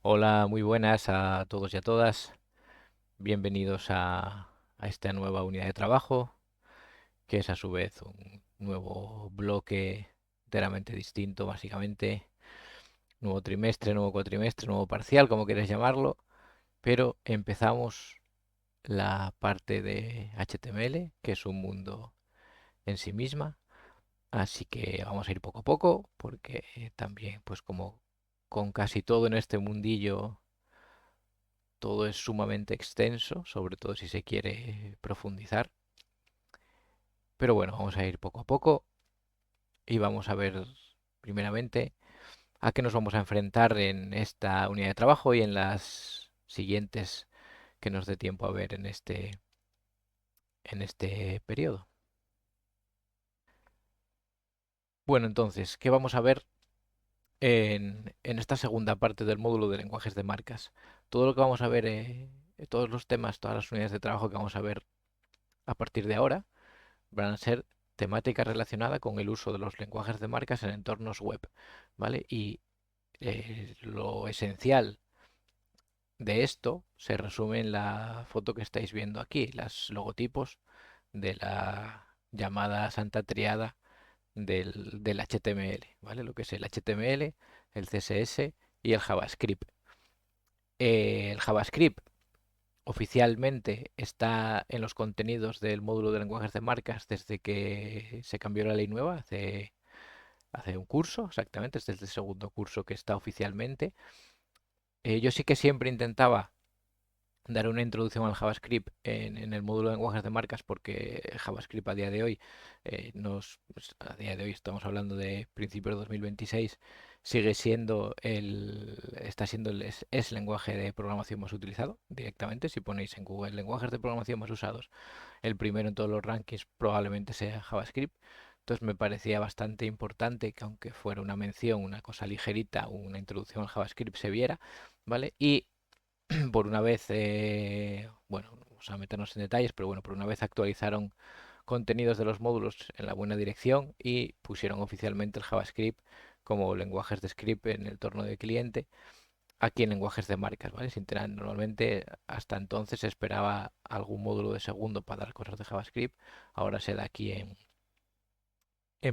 Hola, muy buenas a todos y a todas. Bienvenidos a esta nueva unidad de trabajo, que es a su vez un nuevo bloque enteramente distinto, básicamente. Nuevo trimestre, nuevo cuatrimestre, nuevo parcial, como quieras llamarlo. Pero empezamos la parte de HTML, que es un mundo en sí misma. Así que vamos a ir poco a poco, porque también, pues como con casi todo en este mundillo todo es sumamente extenso, sobre todo si se quiere profundizar. Pero bueno, vamos a ir poco a poco y vamos a ver primeramente a qué nos vamos a enfrentar en esta unidad de trabajo y en las siguientes que nos dé tiempo a ver en este periodo. Bueno, entonces, ¿qué vamos a ver en esta segunda parte del módulo de lenguajes de marcas? Todo lo que vamos a ver, todos los temas, todas las unidades de trabajo que vamos a ver a partir de ahora van a ser temática relacionada con el uso de los lenguajes de marcas en entornos web, ¿vale? Y lo esencial de esto se resume en la foto que estáis viendo aquí, los logotipos de la llamada Santa Triada del HTML, ¿vale? Lo que es el HTML, el CSS y el JavaScript. El JavaScript oficialmente está en los contenidos del módulo de lenguajes de marcas desde que se cambió la ley nueva hace un curso, exactamente, este es el segundo curso que está oficialmente. Yo sí que siempre intentaba dar una introducción al JavaScript en el módulo de lenguajes de marcas porque JavaScript a día de hoy, pues, a día de hoy estamos hablando de principios de 2026, sigue siendo está siendo es el lenguaje de programación más utilizado directamente. Si ponéis en Google lenguajes de programación más usados, el primero en todos los rankings probablemente sea JavaScript. Entonces me parecía bastante importante que aunque fuera una mención, una cosa ligerita, una introducción al JavaScript se viera, ¿vale? Y por una vez, bueno, vamos a meternos en detalles, pero bueno, por una vez actualizaron contenidos de los módulos en la buena dirección y pusieron oficialmente el JavaScript como lenguajes de script en el entorno de cliente, aquí en lenguajes de marcas, ¿vale? Normalmente hasta entonces se esperaba algún módulo de segundo para dar cosas de JavaScript, ahora se da aquí en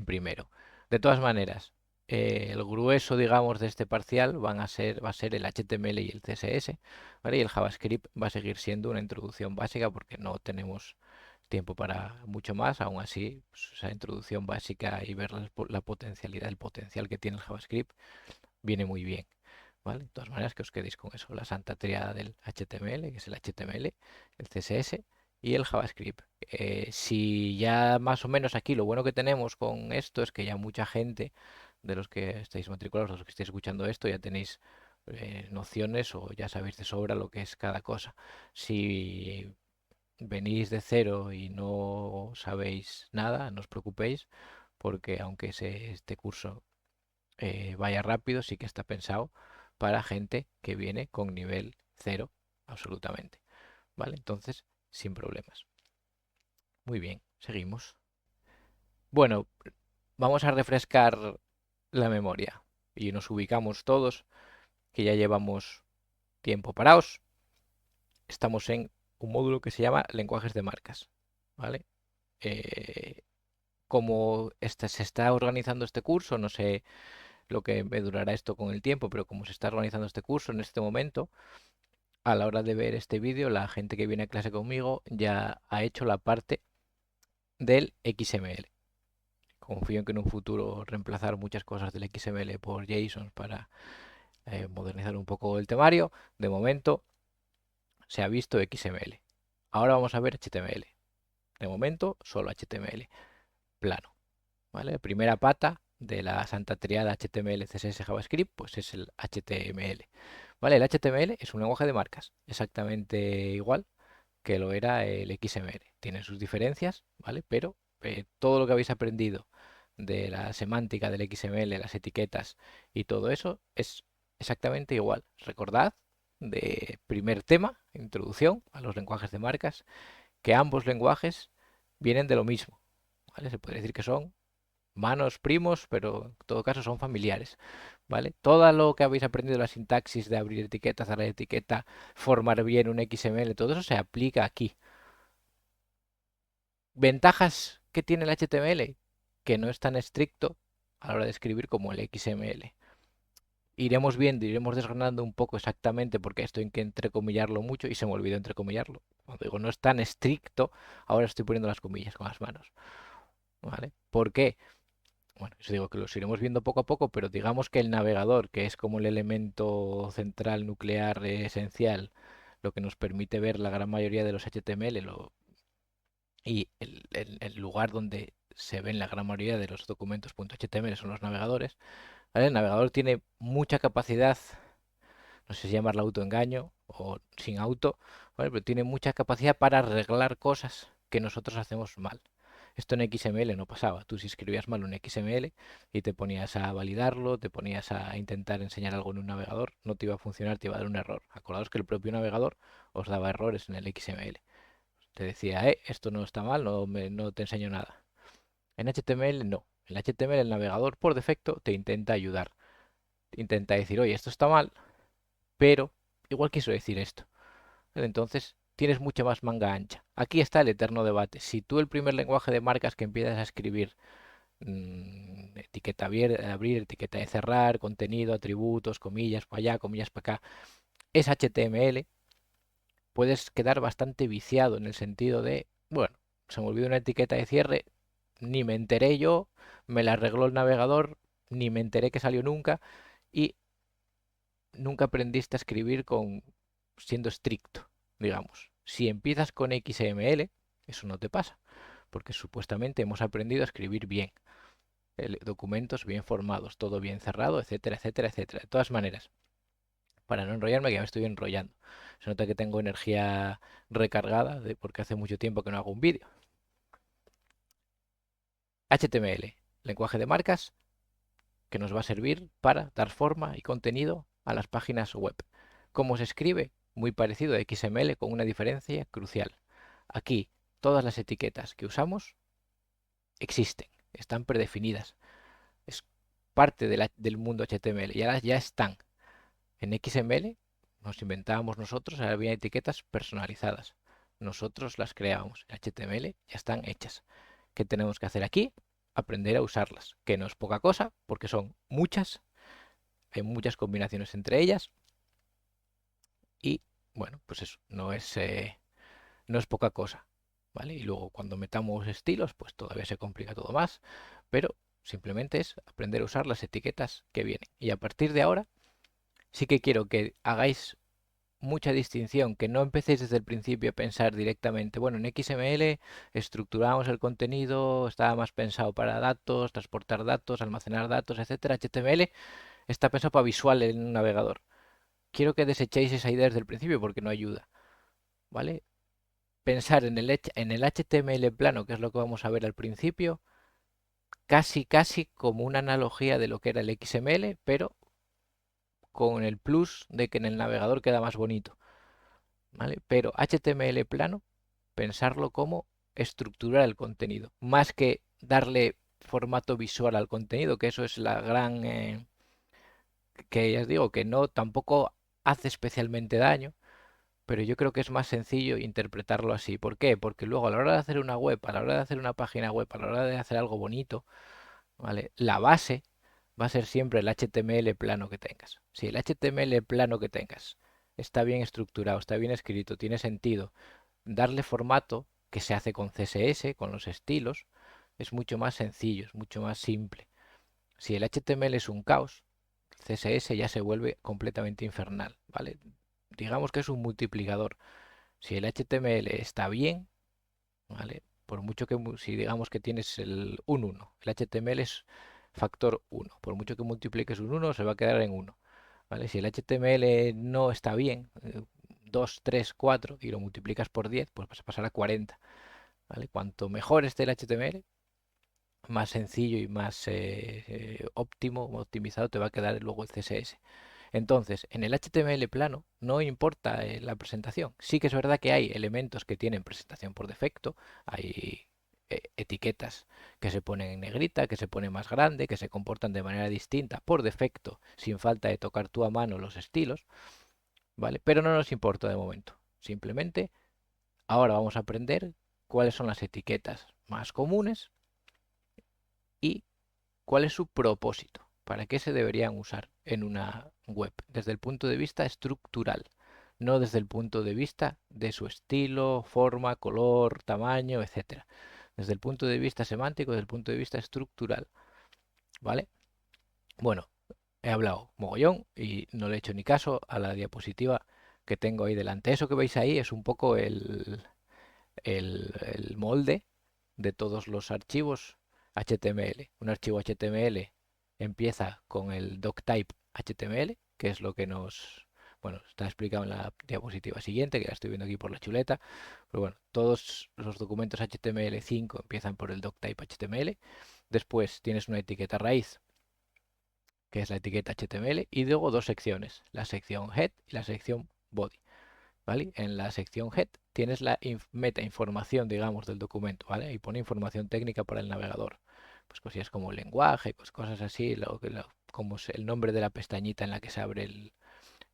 primero. De todas maneras, el grueso, digamos, de este parcial va a ser el HTML y el CSS, ¿vale? Y el JavaScript va a seguir siendo una introducción básica porque no tenemos tiempo para mucho más. Aún así, pues, esa introducción básica y ver la potencialidad, el potencial que tiene el JavaScript viene muy bien, ¿vale? De todas maneras, que os quedéis con eso, la santa triada del HTML, que es el HTML, el CSS y el JavaScript. Si ya más o menos aquí lo bueno que tenemos con esto es que ya mucha gente de los que estáis matriculados, de los que estáis escuchando esto, ya tenéis nociones o ya sabéis de sobra lo que es cada cosa. Si venís de cero y no sabéis nada, no os preocupéis, porque aunque este curso vaya rápido, sí que está pensado para gente que viene con nivel cero, absolutamente. ¿Vale? Entonces, sin problemas. Muy bien, seguimos. Bueno, vamos a refrescar la memoria y nos ubicamos todos, que ya llevamos tiempo parados. Estamos en un módulo que se llama lenguajes de marcas. ¿Vale? Eh, como se está organizando este curso, no sé lo que me durará esto con el tiempo, pero como se está organizando este curso en este momento, a la hora de ver este vídeo, la gente que viene a clase conmigo ya ha hecho la parte del XML. Confío en que en un futuro reemplazar muchas cosas del XML por JSON para modernizar un poco el temario. De momento se ha visto XML. Ahora vamos a ver HTML. De momento solo HTML plano. ¿Vale? La primera pata de la santa triada HTML, CSS, JavaScript, pues es el HTML. ¿Vale? El HTML es un lenguaje de marcas, exactamente igual que lo era el XML. Tiene sus diferencias, ¿vale? Pero todo lo que habéis aprendido de la semántica del XML, las etiquetas y todo eso es exactamente igual. Recordad de primer tema, introducción a los lenguajes de marcas, que ambos lenguajes vienen de lo mismo, ¿vale? Se puede decir que son manos, primos, pero en todo caso son familiares, ¿vale? Todo lo que habéis aprendido, la sintaxis de abrir etiquetas, cerrar etiqueta, formar bien un XML, todo eso se aplica aquí. Ventajas que tiene el HTML, que no es tan estricto a la hora de escribir como el XML. Iremos viendo, iremos desgranando un poco exactamente porque esto hay que entrecomillarlo mucho y se me olvidó entrecomillarlo. Cuando digo no es tan estricto, ahora estoy poniendo las comillas con las manos. ¿Vale? ¿Por qué? Bueno, os digo que los iremos viendo poco a poco, pero digamos que el navegador, que es como el elemento central, nuclear, esencial, lo que nos permite ver la gran mayoría de los HTML y el lugar donde se ven la gran mayoría de los documentos .html son los navegadores, ¿vale? El navegador tiene mucha capacidad, no sé si llamarlo autoengaño o sin auto, ¿vale? Pero tiene mucha capacidad para arreglar cosas que nosotros hacemos mal. Esto en XML no pasaba. Tú si escribías mal un XML y te ponías a validarlo, te ponías a intentar enseñar algo en un navegador, no te iba a funcionar, te iba a dar un error. Acordaos que el propio navegador os daba errores en el XML. Te decía, esto no está mal, no te enseño nada. En HTML no. En HTML el navegador por defecto te intenta ayudar. Te intenta decir, oye, esto está mal, pero igual quiso decir esto. Entonces tienes mucha más manga ancha. Aquí está el eterno debate. Si tú el primer lenguaje de marcas que empiezas a escribir, etiqueta abrir, etiqueta de cerrar, contenido, atributos, comillas para allá, comillas para acá, es HTML, puedes quedar bastante viciado en el sentido de, bueno, se me olvidó una etiqueta de cierre, ni me enteré yo, me la arregló el navegador, ni me enteré que salió nunca y nunca aprendiste a escribir con siendo estricto, digamos. Si empiezas con XML, eso no te pasa, porque supuestamente hemos aprendido a escribir bien, documentos bien formados, todo bien cerrado, etcétera, etcétera, etcétera. De todas maneras, para no enrollarme, que ya me estoy enrollando. Se nota que tengo energía recargada porque hace mucho tiempo que no hago un vídeo. HTML, lenguaje de marcas, que nos va a servir para dar forma y contenido a las páginas web. ¿Cómo se escribe? Muy parecido a XML con una diferencia crucial. Aquí todas las etiquetas que usamos existen, están predefinidas. Es parte del mundo HTML, ya están. En XML nos inventábamos nosotros, había etiquetas personalizadas. Nosotros las creábamos. En HTML ya están hechas. ¿Qué tenemos que hacer aquí? Aprender a usarlas, que no es poca cosa, porque son muchas, hay muchas combinaciones entre ellas y bueno, pues eso, no es poca cosa, ¿vale? Y luego cuando metamos estilos, pues todavía se complica todo más, pero simplemente es aprender a usar las etiquetas que vienen. Y a partir de ahora sí que quiero que hagáis mucha distinción, que no empecéis desde el principio a pensar directamente, bueno, en XML estructuramos el contenido, estaba más pensado para datos, transportar datos, almacenar datos, etcétera. HTML está pensado para visual en un navegador. Quiero que desechéis esa idea desde el principio porque no ayuda, ¿vale? Pensar en el HTML plano, que es lo que vamos a ver al principio, casi como una analogía de lo que era el XML, pero con el plus de que en el navegador queda más bonito, ¿vale? Pero HTML plano, pensarlo como estructurar el contenido, más que darle formato visual al contenido, que eso es la gran, que ya os digo, que no tampoco hace especialmente daño, pero yo creo que es más sencillo interpretarlo así. ¿Por qué? Porque luego a la hora de hacer una web, a la hora de hacer una página web, a la hora de hacer algo bonito, ¿vale? La base va a ser siempre el HTML plano que tengas. Si el HTML plano que tengas está bien estructurado, está bien escrito, tiene sentido, darle formato que se hace con CSS, con los estilos, es mucho más sencillo, es mucho más simple. Si el HTML es un caos, el CSS ya se vuelve completamente infernal, ¿vale? Digamos que es un multiplicador. Si el HTML está bien, ¿vale? Por mucho que, si digamos que tienes un 1, el HTML es factor 1. Por mucho que multipliques un 1, se va a quedar en 1. ¿Vale? Si el HTML no está bien, 2, 3, 4, y lo multiplicas por 10, pues vas a pasar a 40. ¿Vale? Cuanto mejor esté el HTML, más sencillo y más óptimo, optimizado te va a quedar luego el CSS. Entonces, en el HTML plano no importa la presentación. Sí que es verdad que hay elementos que tienen presentación por defecto, hay etiquetas que se ponen en negrita, que se ponen más grande, que se comportan de manera distinta por defecto, sin falta de tocar tú a mano los estilos, ¿vale? Pero no nos importa de momento. Simplemente ahora vamos a aprender cuáles son las etiquetas más comunes y cuál es su propósito, para qué se deberían usar en una web, desde el punto de vista estructural, no desde el punto de vista de su estilo, forma, color, tamaño, etcétera. Desde el punto de vista semántico, desde el punto de vista estructural, ¿vale? Bueno, he hablado mogollón y no le he hecho ni caso a la diapositiva que tengo ahí delante. Eso que veis ahí es un poco el molde de todos los archivos HTML. Un archivo HTML empieza con el doctype HTML, que es lo que nos, bueno, está explicado en la diapositiva siguiente, que la estoy viendo aquí por la chuleta. Pero bueno, todos los documentos HTML5 empiezan por el doctype HTML. Después tienes una etiqueta raíz, que es la etiqueta HTML, y luego dos secciones, la sección head y la sección body. ¿Vale? En la sección head tienes la meta información, digamos, del documento, ¿vale? Y pone información técnica para el navegador. Pues cosillas como el lenguaje, pues cosas así, como el nombre de la pestañita en la que se abre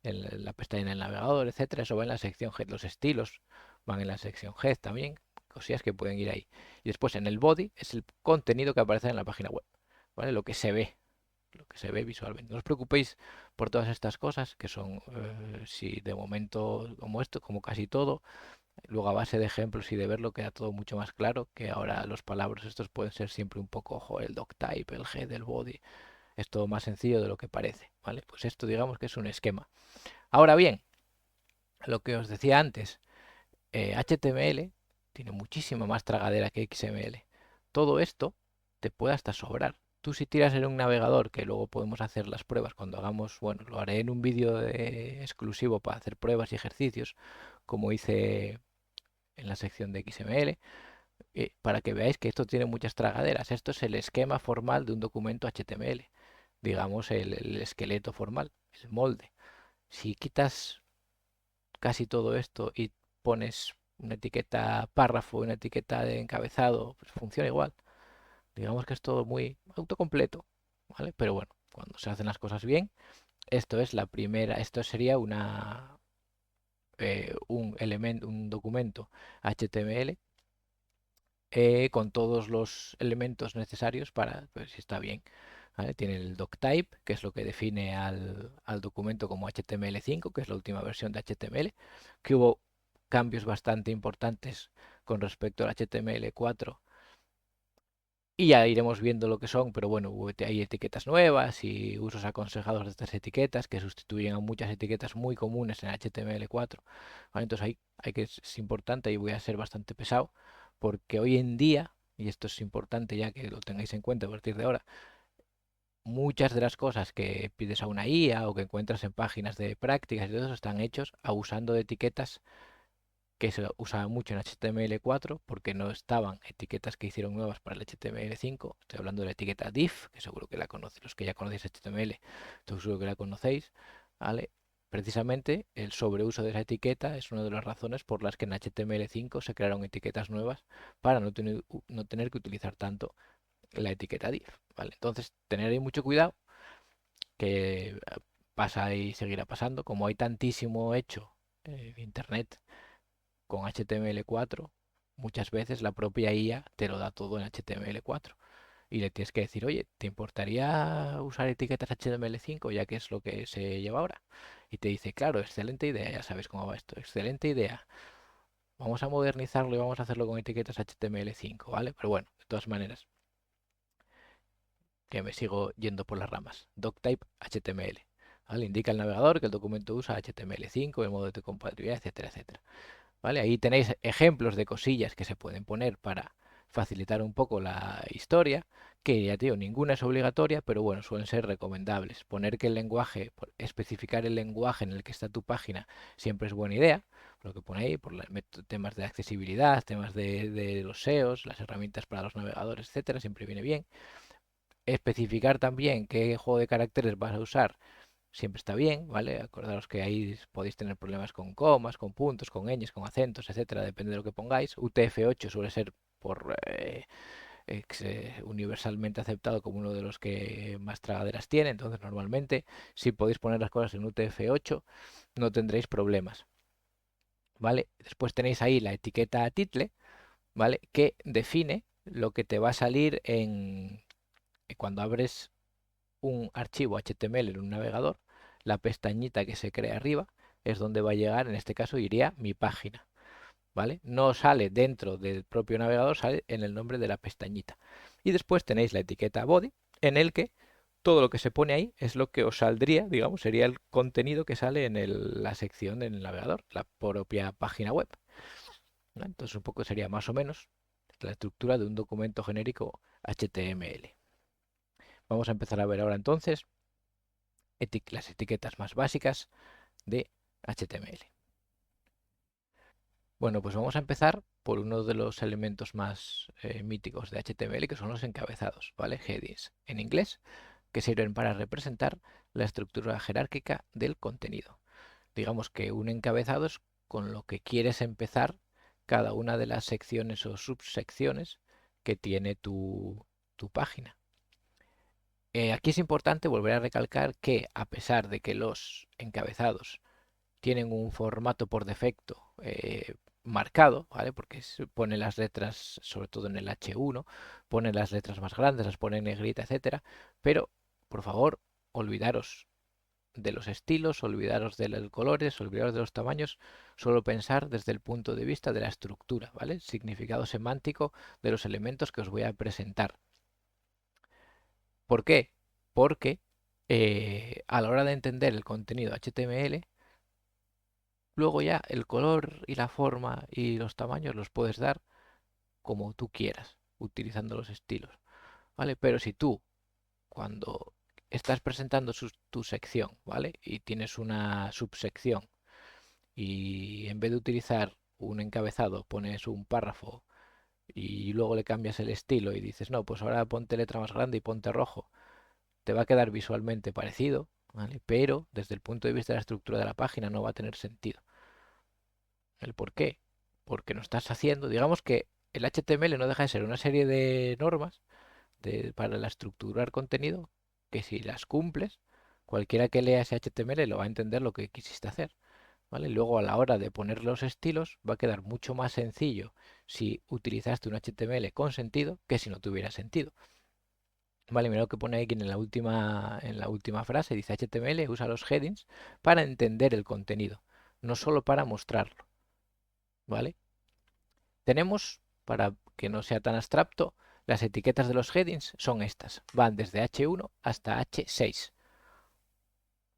la pestaña en el navegador, etcétera. Eso va en la sección head. Los estilos van en la sección head también, cosillas que pueden ir ahí. Y después en el body es el contenido que aparece en la página web, ¿vale? Lo que se ve visualmente. No os preocupéis por todas estas cosas, que son, si de momento, como esto, como casi todo, luego a base de ejemplos y de verlo queda todo mucho más claro, que ahora los palabras estos pueden ser siempre un poco, ojo, el doctype, el head, el body, es todo más sencillo de lo que parece, ¿vale? Pues esto digamos que es un esquema. Ahora bien, lo que os decía antes, HTML tiene muchísima más tragadera que XML. Todo esto te puede hasta sobrar. Tú si tiras en un navegador, que luego podemos hacer las pruebas cuando hagamos, bueno, lo haré en un vídeo exclusivo para hacer pruebas y ejercicios, como hice en la sección de XML, para que veáis que esto tiene muchas tragaderas. Esto es el esquema formal de un documento HTML, digamos el esqueleto formal, el molde. Si quitas casi todo esto y pones una etiqueta párrafo, una etiqueta de encabezado, pues funciona igual. Digamos que es todo muy autocompleto, ¿vale? Pero bueno, cuando se hacen las cosas bien, esto es la primera, esto sería un elemento, un documento HTML con todos los elementos necesarios para, pues si está bien. ¿Vale? Tiene el doctype, que es lo que define al documento como HTML5, que es la última versión de HTML, que hubo cambios bastante importantes con respecto al HTML4 y ya iremos viendo lo que son, pero bueno, hay etiquetas nuevas y usos aconsejados de estas etiquetas que sustituyen a muchas etiquetas muy comunes en HTML4. ¿Vale? Entonces hay que es importante y voy a ser bastante pesado porque hoy en día, y esto es importante ya que lo tengáis en cuenta a partir de ahora, muchas de las cosas que pides a una IA o que encuentras en páginas de prácticas y todo eso están hechos usando de etiquetas que se usaban mucho en HTML4 porque no estaban etiquetas que hicieron nuevas para el HTML5. Estoy hablando de la etiqueta div, que seguro que la conocéis, los que ya conocéis HTML, seguro que la conocéis, ¿vale? Precisamente el sobreuso de esa etiqueta es una de las razones por las que en HTML5 se crearon etiquetas nuevas para no tener que utilizar tanto la etiqueta div, ¿vale? Entonces, tener ahí mucho cuidado, que pasa y seguirá pasando, como hay tantísimo hecho en Internet con HTML4, muchas veces la propia IA te lo da todo en HTML4 y le tienes que decir, oye, ¿te importaría usar etiquetas HTML5 ya que es lo que se lleva ahora? Y te dice, claro, excelente idea, ya sabes cómo va esto, excelente idea. Vamos a modernizarlo y vamos a hacerlo con etiquetas HTML5, ¿vale? Pero bueno, de todas maneras, que me sigo yendo por las ramas. Doctype HTML. ¿Vale? Indica el navegador que el documento usa HTML5, el modo de compatibilidad, etcétera, etcétera. ¿Vale? Ahí tenéis ejemplos de cosillas que se pueden poner para facilitar un poco la historia, que ya te digo, ninguna es obligatoria, pero bueno, suelen ser recomendables. Poner que el lenguaje, especificar el lenguaje en el que está tu página, siempre es buena idea. Lo que pone ahí, por temas de accesibilidad, temas de los SEOs, las herramientas para los navegadores, etcétera, siempre viene bien. Especificar también qué juego de caracteres vas a usar siempre está bien, ¿vale? Acordaros que ahí podéis tener problemas con comas, con puntos, con ñes, con acentos, etcétera, depende de lo que pongáis. UTF-8 suele ser universalmente aceptado como uno de los que más tragaderas tiene. Entonces, normalmente, si podéis poner las cosas en UTF-8, no tendréis problemas, ¿vale? Después tenéis ahí la etiqueta title, ¿vale? Que define lo que te va a salir cuando abres un archivo HTML en un navegador. La pestañita que se crea arriba es donde va a llegar, en este caso iría mi página, ¿vale? No sale dentro del propio navegador, sale en el nombre de la pestañita. Y después tenéis la etiqueta body, en el que todo lo que se pone ahí es lo que os saldría, digamos, sería el contenido que sale en la sección del navegador, la propia página web, ¿no? Entonces un poco sería más o menos la estructura de un documento genérico HTML. Vamos a empezar a ver ahora entonces las etiquetas más básicas de HTML. Bueno, pues vamos a empezar por uno de los elementos más míticos de HTML, que son los encabezados, ¿vale? Headings en inglés, que sirven para representar la estructura jerárquica del contenido. Digamos que un encabezado es con lo que quieres empezar cada una de las secciones o subsecciones que tiene tu página. Aquí es importante volver a recalcar que, a pesar de que los encabezados tienen un formato por defecto marcado, ¿vale? Porque se pone las letras, sobre todo en el H1, pone las letras más grandes, las pone en negrita, etcétera. Pero, por favor, olvidaros de los estilos, olvidaros de los colores, olvidaros de los tamaños, solo pensar desde el punto de vista de la estructura, ¿vale? Significado semántico de los elementos que os voy a presentar. ¿Por qué? Porque a la hora de entender el contenido HTML, luego ya el color y la forma y los tamaños los puedes dar como tú quieras, utilizando los estilos, ¿vale? Pero si tú, cuando estás presentando tu sección, ¿vale? Y tienes una subsección y en vez de utilizar un encabezado pones un párrafo y luego le cambias el estilo y dices, no, pues ahora ponte letra más grande y ponte rojo, te va a quedar visualmente parecido, ¿vale? Pero desde el punto de vista de la estructura de la página no va a tener sentido. ¿El por qué? Porque no estás haciendo, digamos que el HTML no deja de ser una serie de normas para la estructurar contenido que si las cumples, cualquiera que lea ese HTML lo va a entender lo que quisiste hacer, ¿vale? Luego a la hora de poner los estilos va a quedar mucho más sencillo si utilizaste un HTML con sentido que si no tuviera sentido. Vale, mira lo que pone aquí en la última frase, dice HTML usa los headings para entender el contenido, no solo para mostrarlo, ¿vale? Tenemos, para que no sea tan abstracto, las etiquetas de los headings son estas, van desde H1 hasta H6,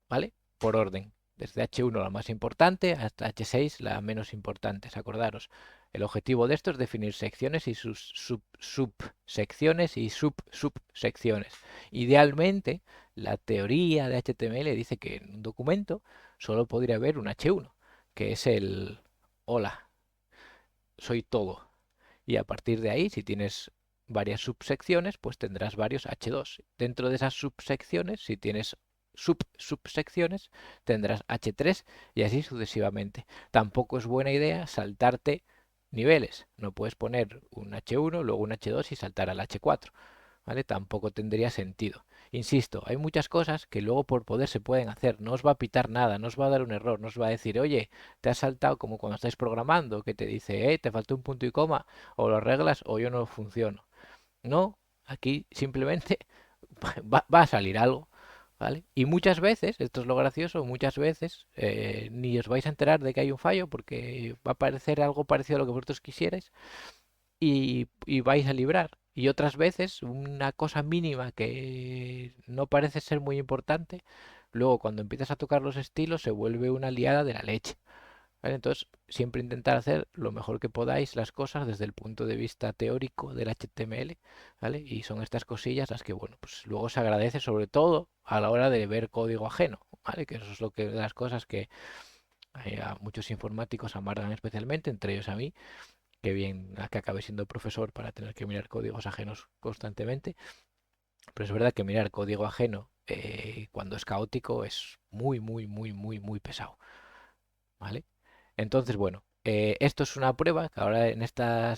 ¿vale? Por orden, desde H1 la más importante hasta H6 la menos importante, acordaros. El objetivo de esto es definir secciones y sus subsecciones y subsecciones. Idealmente, la teoría de HTML dice que en un documento solo podría haber un H1, que es el hola, soy todo. Y a partir de ahí, si tienes varias subsecciones, pues tendrás varios H2. Dentro de esas subsecciones, si tienes subsecciones, tendrás H3 y así sucesivamente. Tampoco es buena idea saltarte niveles. No puedes poner un H1, luego un H2 y saltar al H4. ¿Vale? Tampoco tendría sentido. Insisto, hay muchas cosas que luego por poder se pueden hacer. No os va a pitar nada, no os va a dar un error, no os va a decir, oye, te has saltado como cuando estáis programando, que te dice, te faltó un punto y coma, o lo arreglas o yo no funciono. No, aquí simplemente va a salir algo, ¿vale? Y muchas veces, esto es lo gracioso, muchas veces ni os vais a enterar de que hay un fallo porque va a parecer algo parecido a lo que vosotros quisierais y vais a librar. Y otras veces, una cosa mínima que no parece ser muy importante, luego cuando empiezas a tocar los estilos se vuelve una liada de la leche. ¿Vale? Entonces, siempre intentar hacer lo mejor que podáis las cosas desde el punto de vista teórico del HTML, ¿vale? Y son estas cosillas las que, bueno, pues luego se agradece sobre todo a la hora de ver código ajeno, ¿vale? Que eso es lo que de las cosas que a muchos informáticos amargan especialmente, entre ellos a mí, que bien a que acabé siendo profesor para tener que mirar códigos ajenos constantemente, pero es verdad que mirar código ajeno cuando es caótico es muy, muy, muy, muy, muy pesado, ¿vale? Entonces, bueno. Esto es una prueba, que ahora en esta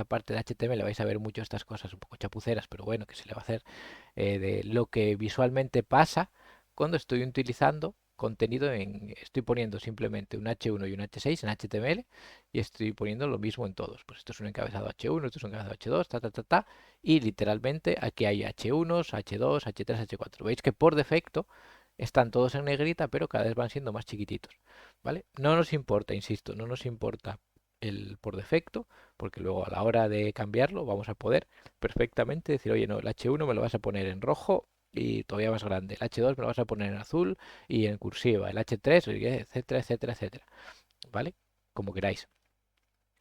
parte de HTML vais a ver mucho estas cosas un poco chapuceras, pero bueno, que se le va a hacer, de lo que visualmente pasa cuando estoy utilizando contenido estoy poniendo simplemente un H1 y un H6 en HTML y estoy poniendo lo mismo en todos. Pues esto es un encabezado H1, esto es un encabezado H2, y literalmente aquí hay H1s, H2, H3, H4. Veis que por defecto están todos en negrita, pero cada vez van siendo más chiquititos, ¿vale? No nos importa, insisto, no nos importa el por defecto, porque luego a la hora de cambiarlo vamos a poder perfectamente decir, oye, no, el H1 me lo vas a poner en rojo y todavía más grande, el H2 me lo vas a poner en azul y en cursiva, el H3, etcétera, etcétera, etcétera, ¿vale? Como queráis,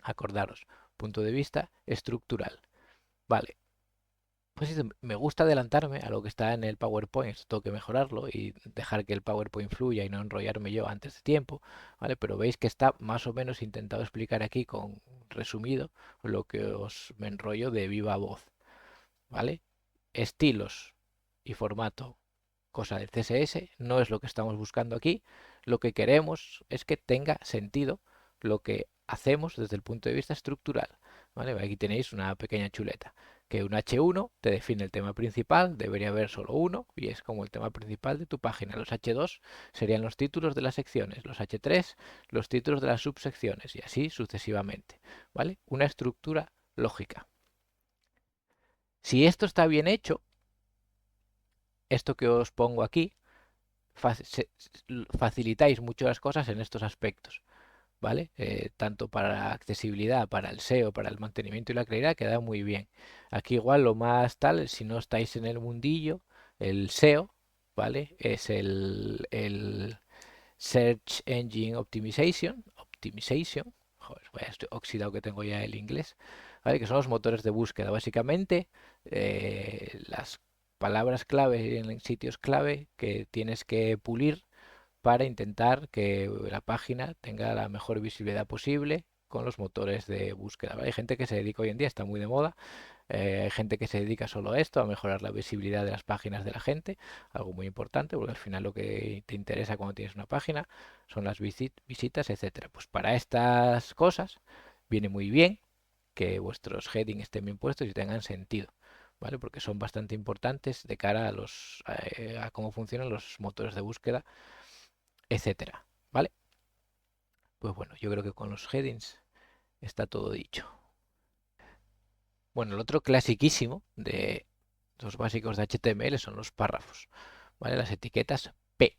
acordaros, punto de vista estructural, ¿vale? Pues sí, me gusta adelantarme a lo que está en el PowerPoint, esto tengo que mejorarlo y dejar que el PowerPoint fluya y no enrollarme yo antes de tiempo, ¿vale? Pero veis que está más o menos intentado explicar aquí con resumido lo que os me enrollo de viva voz, ¿vale? Estilos y formato, cosa del CSS, no es lo que estamos buscando aquí. Lo que queremos es que tenga sentido lo que hacemos desde el punto de vista estructural, ¿vale? Aquí tenéis una pequeña chuleta, que un H1 te define el tema principal, debería haber solo uno, y es como el tema principal de tu página. Los H2 serían los títulos de las secciones, los H3 los títulos de las subsecciones, y así sucesivamente, ¿vale? Una estructura lógica. Si esto está bien hecho, esto que os pongo aquí, facilitáis mucho las cosas en estos aspectos, ¿vale? Tanto para la accesibilidad, para el SEO, para el mantenimiento y la calidad, queda muy bien. Aquí igual lo más tal, si no estáis en el mundillo, el SEO, ¿vale? Es el Search Engine Optimization, joder, vaya, estoy oxidado que tengo ya el inglés, ¿vale? Que son los motores de búsqueda. Básicamente, las palabras clave en sitios clave que tienes que pulir para intentar que la página tenga la mejor visibilidad posible con los motores de búsqueda, ¿vale? Hay gente que se dedica hoy en día, está muy de moda, hay gente que se dedica solo a esto, a mejorar la visibilidad de las páginas de la gente, algo muy importante, porque al final lo que te interesa cuando tienes una página son las visitas, etcétera. Pues para estas cosas viene muy bien que vuestros headings estén bien puestos y tengan sentido, ¿vale? Porque son bastante importantes de cara a a cómo funcionan los motores de búsqueda, etcétera, ¿vale? Pues bueno, yo creo que con los headings está todo dicho. Bueno, el otro clasiquísimo de los básicos de HTML son los párrafos, ¿vale? Las etiquetas P.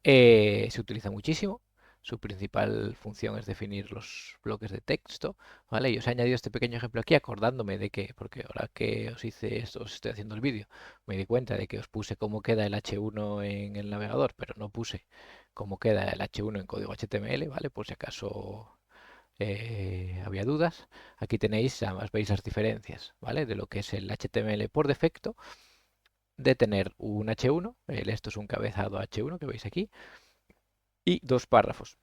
Se utiliza muchísimo. Su principal función es definir los bloques de texto, ¿vale? Y os he añadido este pequeño ejemplo aquí acordándome de que, porque ahora que os hice esto, os estoy haciendo el vídeo, me di cuenta de que os puse cómo queda el H1 en el navegador, pero no puse cómo queda el H1 en código HTML, ¿vale? Por si acaso había dudas. Aquí tenéis, además veis las diferencias, ¿vale? De lo que es el HTML por defecto, de tener un H1, esto es un cabezado H1 que veis aquí, y dos párrafos.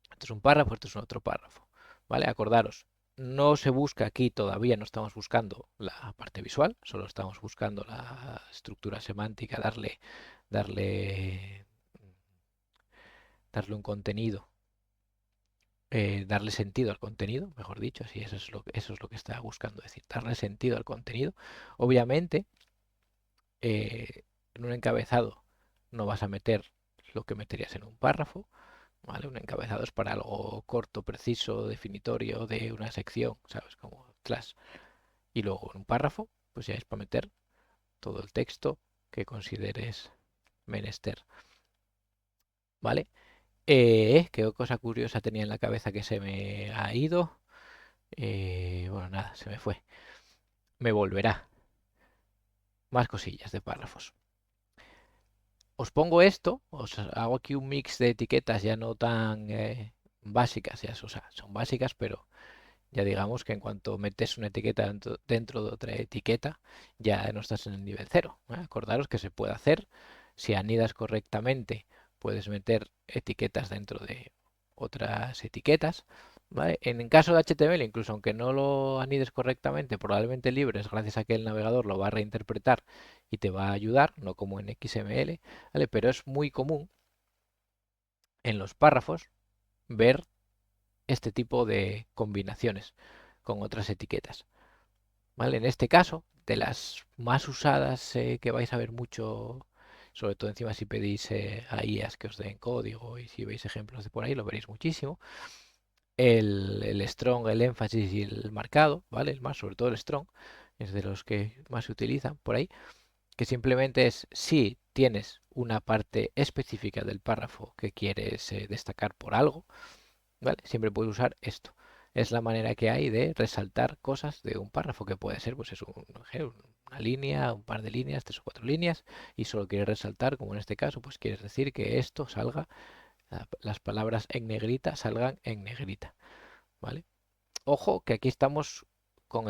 Esto es un párrafo, esto es un otro párrafo, ¿vale? Acordaros, no se busca aquí todavía, no estamos buscando la parte visual, solo estamos buscando la estructura semántica, darle, darle un contenido, darle sentido al contenido, mejor dicho, así eso es lo que está buscando decir, darle sentido al contenido. Obviamente, en un encabezado no vas a meter lo que meterías en un párrafo, ¿vale? Un encabezado es para algo corto, preciso, definitorio de una sección, ¿sabes? Como class. Y luego en un párrafo, pues ya es para meter todo el texto que consideres menester, ¿vale? ¿Qué cosa curiosa tenía en la cabeza que se me ha ido? Bueno, nada, se me fue. Me volverá. Más cosillas de párrafos. Os pongo esto, os hago aquí un mix de etiquetas ya no tan básicas, ya, o sea, son básicas, pero ya digamos que en cuanto metes una etiqueta dentro de otra etiqueta, ya no estás en el nivel cero, ¿eh? Acordaros que se puede hacer, si anidas correctamente, puedes meter etiquetas dentro de otras etiquetas, ¿vale? En el caso de HTML, incluso aunque no lo anides correctamente, probablemente libres, gracias a que el navegador lo va a reinterpretar y te va a ayudar, no como en XML, ¿vale? Pero es muy común en los párrafos ver este tipo de combinaciones con otras etiquetas. ¿Vale? En este caso, de las más usadas que vais a ver mucho, sobre todo encima si pedís a IAs que os den código y si veis ejemplos de por ahí, lo veréis muchísimo. El strong, el énfasis y el marcado, ¿vale? El más, sobre todo el strong, es de los que más se utilizan por ahí, que simplemente es si tienes una parte específica del párrafo que quieres destacar por algo, ¿vale? Siempre puedes usar esto. Es la manera que hay de resaltar cosas de un párrafo, que puede ser, pues es una línea, un par de líneas, 3 o 4 líneas, y solo quieres resaltar, como en este caso, pues quieres decir que esto salga, las palabras en negrita salgan en negrita, ¿vale? Ojo que aquí estamos con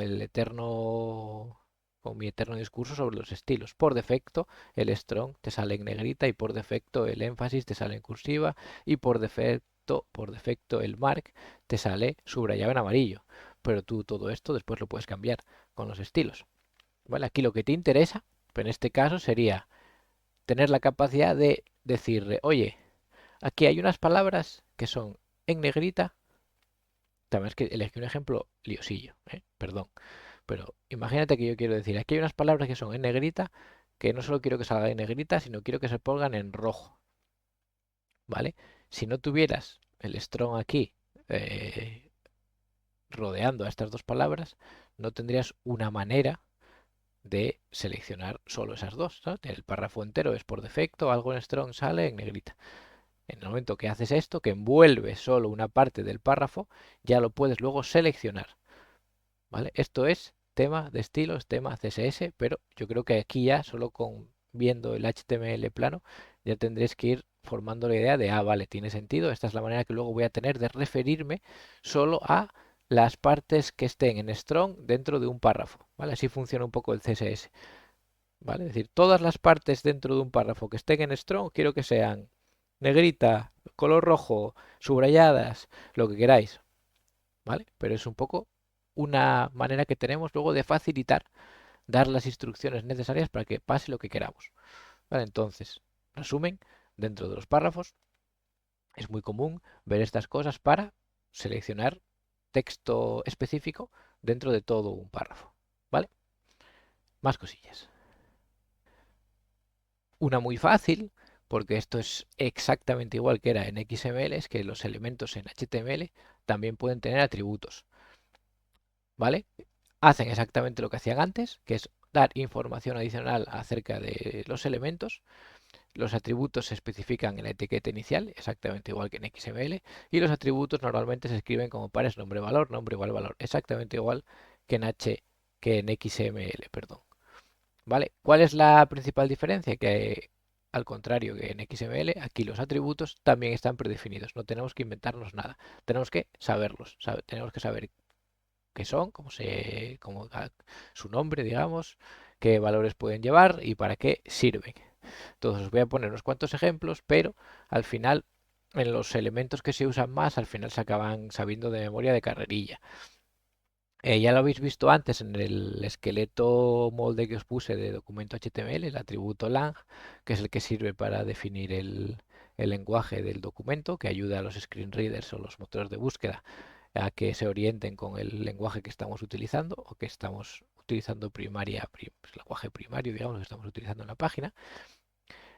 con mi eterno discurso sobre los estilos. Por defecto, el strong te sale en negrita y por defecto el énfasis te sale en cursiva y por defecto el mark te sale subrayado en amarillo. Pero tú todo esto después lo puedes cambiar con los estilos. ¿Vale? Aquí lo que te interesa, en este caso, sería tener la capacidad de decirle, oye, aquí hay unas palabras que son en negrita. También es que elegí un ejemplo liosillo, perdón. Pero imagínate que yo quiero decir, aquí hay unas palabras que son en negrita, que no solo quiero que salgan en negrita, sino quiero que se pongan en rojo, ¿vale? Si no tuvieras el strong aquí eh, rodeando a estas dos palabras, no tendrías una manera de seleccionar solo esas dos, ¿no? El párrafo entero es por defecto, algo en strong sale en negrita. En el momento que haces esto, que envuelve solo una parte del párrafo, ya lo puedes luego seleccionar. ¿Vale? Esto es tema de estilos, tema CSS, pero yo creo que aquí ya solo con viendo el HTML plano ya tendréis que ir formando la idea de, vale, tiene sentido, esta es la manera que luego voy a tener de referirme solo a las partes que estén en strong dentro de un párrafo, ¿vale? Así funciona un poco el CSS, ¿vale? Es decir, todas las partes dentro de un párrafo que estén en strong quiero que sean negrita, color rojo, subrayadas, lo que queráis, ¿vale? Pero es un poco una manera que tenemos luego de facilitar, dar las instrucciones necesarias para que pase lo que queramos. ¿Vale? Entonces, resumen, dentro de los párrafos es muy común ver estas cosas para seleccionar texto específico dentro de todo un párrafo. ¿Vale? Más cosillas. Una muy fácil, porque esto es exactamente igual que era en XML, es que los elementos en HTML también pueden tener atributos. ¿Vale? Hacen exactamente lo que hacían antes, que es dar información adicional acerca de los elementos. Los atributos se especifican en la etiqueta inicial, exactamente igual que en XML, y los atributos normalmente se escriben como pares nombre-valor, nombre igual valor, exactamente igual que en XML, perdón. ¿Vale? ¿Cuál es la principal diferencia? Que al contrario que en XML, aquí los atributos también están predefinidos, no tenemos que inventarnos nada, tenemos que saberlos, tenemos que saber qué son, como su nombre, digamos, qué valores pueden llevar y para qué sirven. Entonces os voy a poner unos cuantos ejemplos, pero al final, en los elementos que se usan más, al final se acaban sabiendo de memoria de carrerilla. Ya lo habéis visto antes en el esqueleto molde que os puse de documento HTML, el atributo lang, que es el que sirve para definir el lenguaje del documento, que ayuda a los screen readers o los motores de búsqueda a que se orienten con el lenguaje que estamos utilizando o que estamos utilizando pues, lenguaje primario, digamos, que estamos utilizando en la página.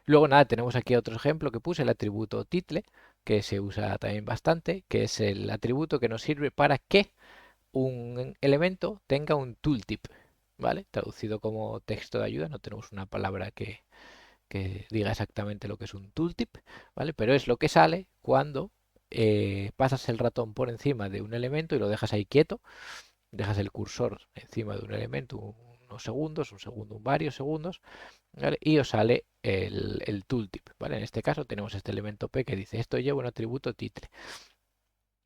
Luego, nada, tenemos aquí otro ejemplo que puse, el atributo title, que se usa también bastante, que es el atributo que nos sirve para que un elemento tenga un tooltip, ¿vale? Traducido como texto de ayuda, no tenemos una palabra que diga exactamente lo que es un tooltip, ¿vale? Pero es lo que sale cuando pasas el ratón por encima de un elemento y lo dejas ahí quieto, dejas el cursor encima de un elemento unos segundos, un segundo, varios segundos, ¿vale? Y os sale el tooltip, ¿vale? En este caso tenemos este elemento P que dice esto lleva un atributo title.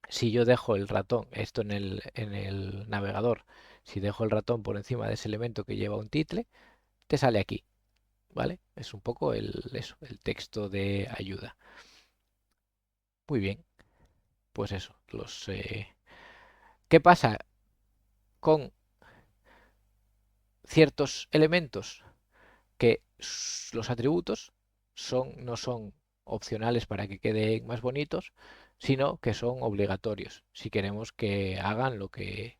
Si yo dejo el ratón, esto en el navegador, si dejo el ratón por encima de ese elemento que lleva un title, te sale aquí, ¿vale? Es un poco el texto de ayuda. Muy bien, pues eso. ¿Qué pasa con ciertos elementos? Que los atributos no son opcionales para que queden más bonitos, sino que son obligatorios si queremos que hagan lo que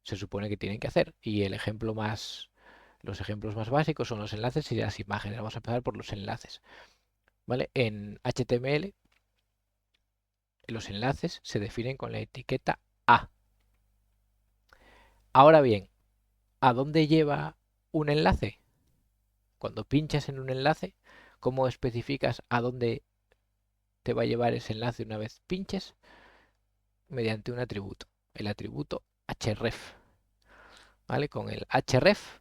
se supone que tienen que hacer. Y los ejemplos más básicos son los enlaces y las imágenes. Vamos a empezar por los enlaces. ¿Vale? En HTML, los enlaces se definen con la etiqueta A. Ahora bien, ¿a dónde lleva un enlace? Cuando pinchas en un enlace, ¿cómo especificas a dónde te va a llevar ese enlace una vez pinches? Mediante un atributo, el atributo href. ¿Vale? Con el href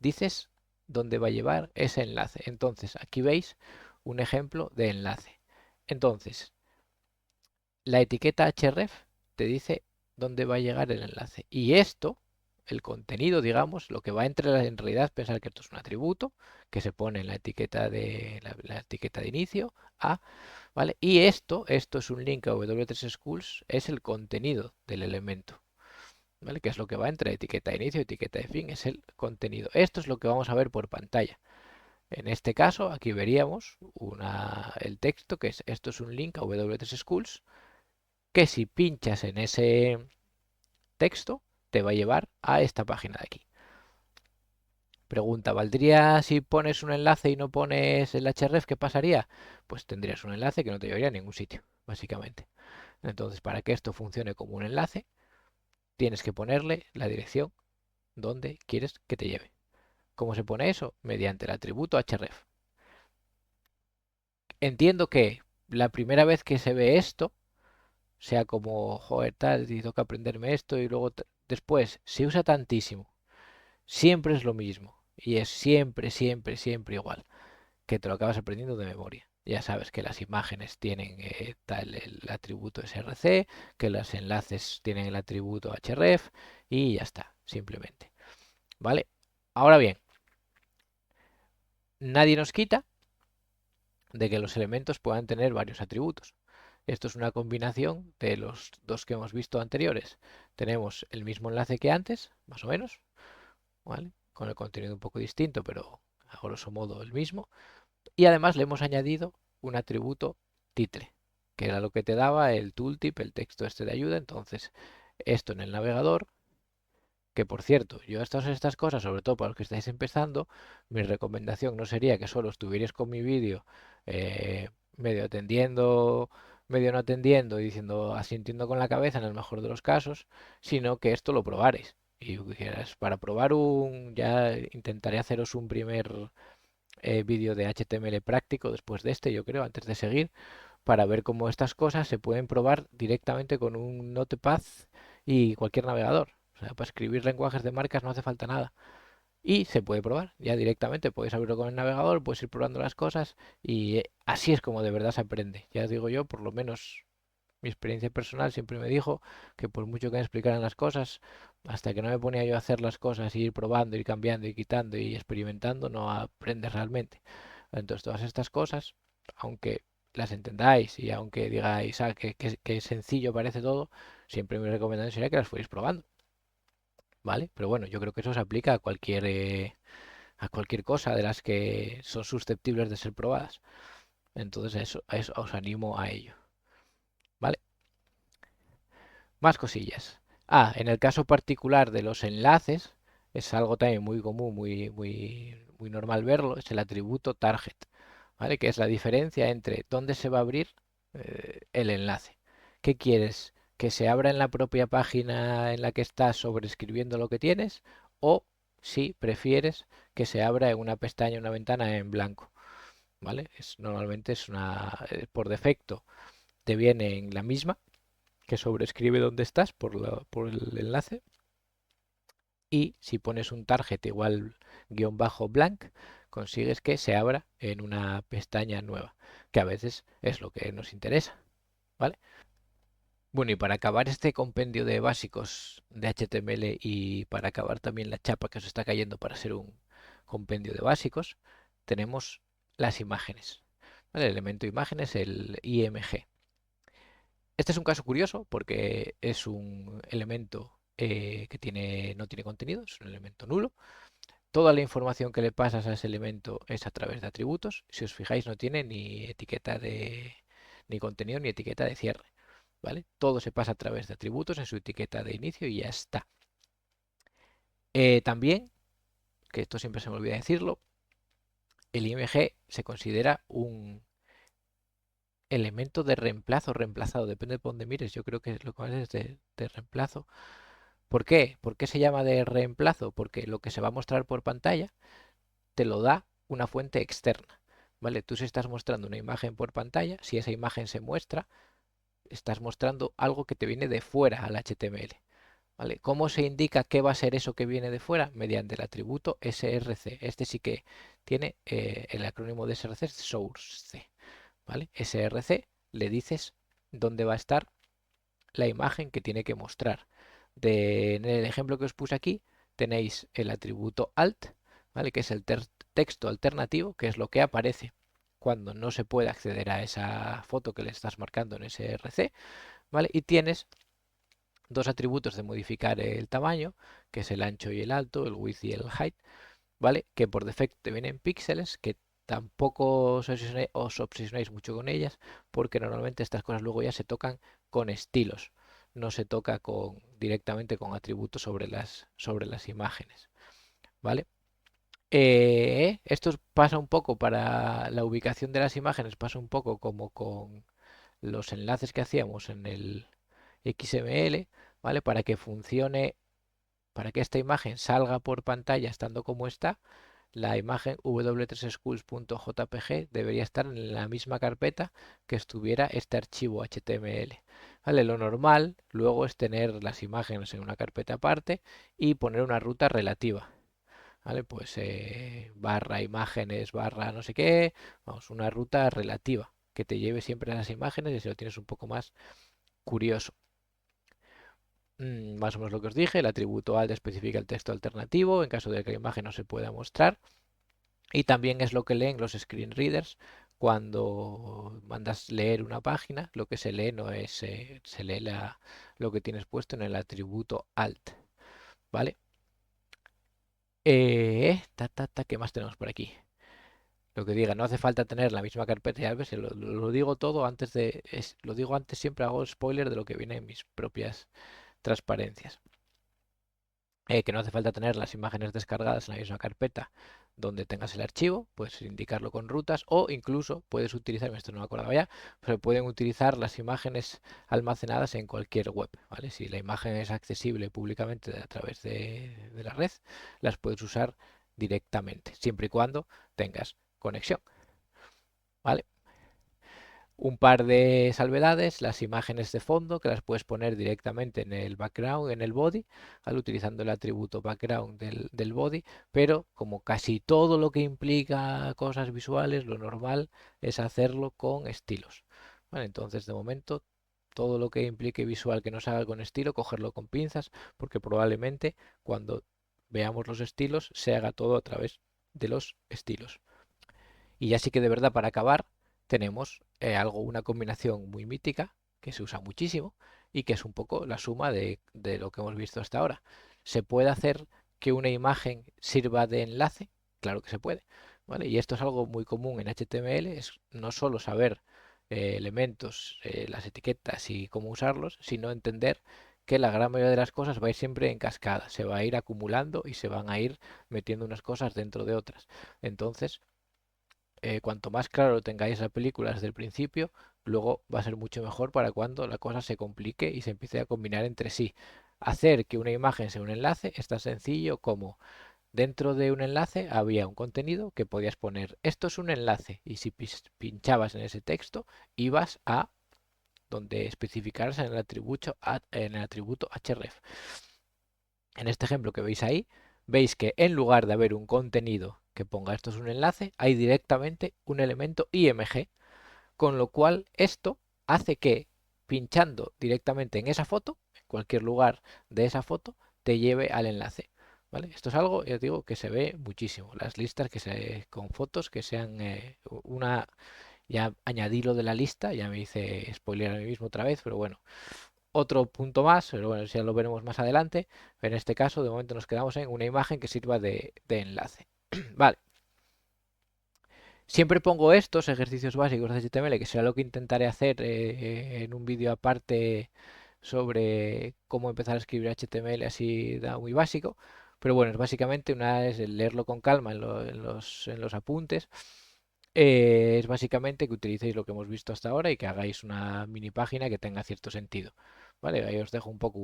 dices dónde va a llevar ese enlace. Entonces, aquí veis un ejemplo de enlace. Entonces, la etiqueta href te dice dónde va a llegar el enlace. Y esto, el contenido, digamos, lo que va en realidad, pensar que esto es un atributo que se pone en la etiqueta la etiqueta de inicio, a, ¿vale? Y esto es un link a W3 Schools, es el contenido del elemento. ¿Vale? Que es lo que va entre etiqueta de inicio y etiqueta de fin, es el contenido. Esto es lo que vamos a ver por pantalla. En este caso, aquí veríamos el texto, que es esto es un link a W3 Schools, que si pinchas en ese texto, te va a llevar a esta página de aquí. Pregunta, ¿valdría si pones un enlace y no pones el href? ¿Qué pasaría? Pues tendrías un enlace que no te llevaría a ningún sitio, básicamente. Entonces, para que esto funcione como un enlace, tienes que ponerle la dirección donde quieres que te lleve. ¿Cómo se pone eso? Mediante el atributo href. Entiendo que la primera vez que se ve esto, sea como, joder, tal, y tengo que aprenderme esto, y luego después se usa tantísimo, siempre es lo mismo, y es siempre, siempre, siempre igual, que te lo acabas aprendiendo de memoria. Ya sabes que las imágenes tienen tal el atributo src, que los enlaces tienen el atributo href, y ya está, simplemente. ¿Vale? Ahora bien, nadie nos quita de que los elementos puedan tener varios atributos. Esto es una combinación de los dos que hemos visto anteriores. Tenemos el mismo enlace que antes, más o menos, ¿vale? Con el contenido un poco distinto, pero a grosso modo el mismo. Y además le hemos añadido un atributo titre, que era lo que te daba el tooltip, el texto este de ayuda. Entonces, esto en el navegador, que por cierto, yo estas cosas, sobre todo para los que estáis empezando, mi recomendación no sería que solo estuvierais con mi vídeo medio atendiendo, medio no atendiendo y diciendo, asintiendo con la cabeza en el mejor de los casos, sino que esto lo probarais. Y dijeras, para probar ya intentaré haceros un primer vídeo de HTML práctico después de este, yo creo, antes de seguir, para ver cómo estas cosas se pueden probar directamente con un Notepad y cualquier navegador. O sea, para escribir lenguajes de marcas no hace falta nada. Y se puede probar ya directamente. Puedes abrirlo con el navegador, puedes ir probando las cosas y así es como de verdad se aprende. Ya os digo yo, por lo menos mi experiencia personal siempre me dijo que por mucho que me explicaran las cosas, hasta que no me ponía yo a hacer las cosas y ir probando, ir cambiando y quitando y experimentando, no aprendes realmente. Entonces todas estas cosas, aunque las entendáis y aunque digáis que sencillo parece todo, siempre mi recomendación sería que las fuerais probando, ¿vale? Pero bueno, yo creo que eso se aplica a cualquier cosa de las que son susceptibles de ser probadas. Entonces eso os animo a ello, ¿vale? Más cosillas. En el caso particular de los enlaces, es algo también muy común, muy normal verlo, es el atributo target, ¿vale? Que es la diferencia entre dónde se va a abrir el enlace. ¿Qué quieres? ¿Que se abra en la propia página en la que estás sobreescribiendo lo que tienes? ¿O si prefieres que se abra en una pestaña, una ventana en blanco? ¿Vale? Normalmente por defecto te viene en la misma, que sobrescribe dónde estás por el enlace. Y si pones un target igual guión bajo blank, consigues que se abra en una pestaña nueva, que a veces es lo que nos interesa, ¿vale? Bueno, y para acabar este compendio de básicos de HTML y para acabar también la chapa que os está cayendo para ser un compendio de básicos, tenemos las imágenes, ¿vale? El elemento imágenes, el IMG. Este es un caso curioso porque es un elemento que no tiene contenido, es un elemento nulo, toda la información que le pasas a ese elemento es a través de atributos. Si os fijáis, no tiene ni etiqueta de ni contenido ni etiqueta de cierre, ¿vale? Todo se pasa a través de atributos en su etiqueta de inicio y ya está. También, que esto siempre se me olvida decirlo, el IMG se considera un elemento de reemplazo reemplazado, depende de por dónde mires, yo creo que lo que es de reemplazo. ¿Por qué? ¿Por qué se llama de reemplazo? Porque lo que se va a mostrar por pantalla te lo da una fuente externa, ¿vale? Tú si estás mostrando una imagen por pantalla, si esa imagen se muestra, estás mostrando algo que te viene de fuera al HTML, ¿vale? ¿Cómo se indica qué va a ser eso que viene de fuera? Mediante el atributo src. Este sí que tiene el acrónimo de src es source, ¿vale? src le dices dónde va a estar la imagen que tiene que mostrar. En el ejemplo que os puse aquí tenéis el atributo alt, ¿vale? Que es el texto alternativo, que es lo que aparece cuando no se puede acceder a esa foto que le estás marcando en src, ¿vale? Y tienes dos atributos de modificar el tamaño, que es el ancho y el alto, el width y el height, ¿vale? Que por defecto te vienen píxeles, que tampoco os obsesionéis mucho con ellas, porque normalmente estas cosas luego ya se tocan con estilos, no se toca directamente con atributos sobre las imágenes, ¿vale? Esto pasa un poco para la ubicación de las imágenes, pasa un poco como con los enlaces que hacíamos en el XML, ¿vale? Para que esta imagen salga por pantalla estando como está, la imagen w3schools.jpg debería estar en la misma carpeta que estuviera este archivo HTML. ¿Vale? Lo normal luego es tener las imágenes en una carpeta aparte y poner una ruta relativa. ¿Vale? Pues barra imágenes, barra no sé qué, vamos, una ruta relativa que te lleve siempre a las imágenes y si lo tienes un poco más curioso. Más o menos lo que os dije, el atributo alt especifica el texto alternativo en caso de que la imagen no se pueda mostrar. Y también es lo que leen los screen readers cuando mandas leer una página. Lo que se lee no es, se lee lo que tienes puesto en el atributo alt, ¿vale? ¿Qué más tenemos por aquí? Lo que diga, no hace falta tener la misma carpeta de llaves, lo digo todo antes lo digo antes, siempre hago spoiler de lo que viene en mis propias transparencias. Que no hace falta tener las imágenes descargadas en la misma carpeta donde tengas el archivo, puedes indicarlo con rutas o incluso puedes utilizar, esto no me acordaba ya, pero pueden utilizar las imágenes almacenadas en cualquier web, ¿vale? Si la imagen es accesible públicamente a través de la red, las puedes usar directamente, siempre y cuando tengas conexión, ¿vale? Un par de salvedades, las imágenes de fondo que las puedes poner directamente en el background, en el body, utilizando el atributo background del body, pero como casi todo lo que implica cosas visuales, lo normal es hacerlo con estilos. Vale, entonces, de momento, todo lo que implique visual que no se haga con estilo, cogerlo con pinzas, porque probablemente cuando veamos los estilos se haga todo a través de los estilos. Y ya sí que de verdad para acabar tenemos una combinación muy mítica que se usa muchísimo y que es un poco la suma de lo que hemos visto hasta ahora. ¿Se puede hacer que una imagen sirva de enlace? Claro que se puede, ¿vale? Y esto es algo muy común en HTML, es no solo saber elementos, las etiquetas y cómo usarlos, sino entender que la gran mayoría de las cosas va a ir siempre en cascada, se va a ir acumulando y se van a ir metiendo unas cosas dentro de otras. Entonces, cuanto más claro tengáis la película desde el principio, luego va a ser mucho mejor para cuando la cosa se complique y se empiece a combinar entre sí. Hacer que una imagen sea un enlace es tan sencillo como dentro de un enlace había un contenido que podías poner esto es un enlace y si pinchabas en ese texto ibas a donde especificaras en el atributo href. En este ejemplo que veis ahí, veis que en lugar de haber un contenido que ponga esto es un enlace, hay directamente un elemento img, con lo cual esto hace que pinchando directamente en esa foto, en cualquier lugar de esa foto, te lleve al enlace. ¿Vale? Esto es algo, ya os digo, que se ve muchísimo. Las listas con fotos que sean ya añadí lo de la lista, ya me hice spoiler a mí mismo otra vez, pero bueno, otro punto más, pero bueno, ya lo veremos más adelante. En este caso, de momento nos quedamos en una imagen que sirva de enlace. Vale. Siempre pongo estos ejercicios básicos de HTML, que será lo que intentaré hacer en un vídeo aparte sobre cómo empezar a escribir HTML así da muy básico. Pero bueno, es básicamente una es el leerlo con calma en los apuntes. Es básicamente que utilicéis lo que hemos visto hasta ahora y que hagáis una mini página que tenga cierto sentido. Vale, ahí os dejo un poco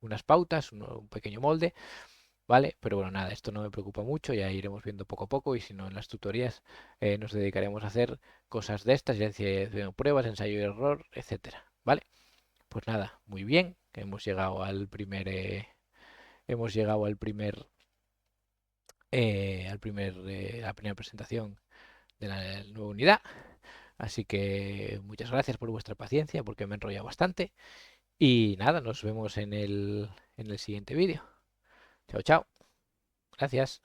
unas pautas, un pequeño molde. ¿Vale? Pero bueno, nada, esto no me preocupa mucho, ya iremos viendo poco a poco y si no en las tutorías nos dedicaremos a hacer cosas de estas, ya decía, pruebas, ensayo y error, etcétera, ¿vale? Pues nada, muy bien, hemos llegado a la primera presentación de la nueva unidad, así que muchas gracias por vuestra paciencia porque me he enrollado bastante y nada, nos vemos en el siguiente vídeo. Chao, chao, gracias.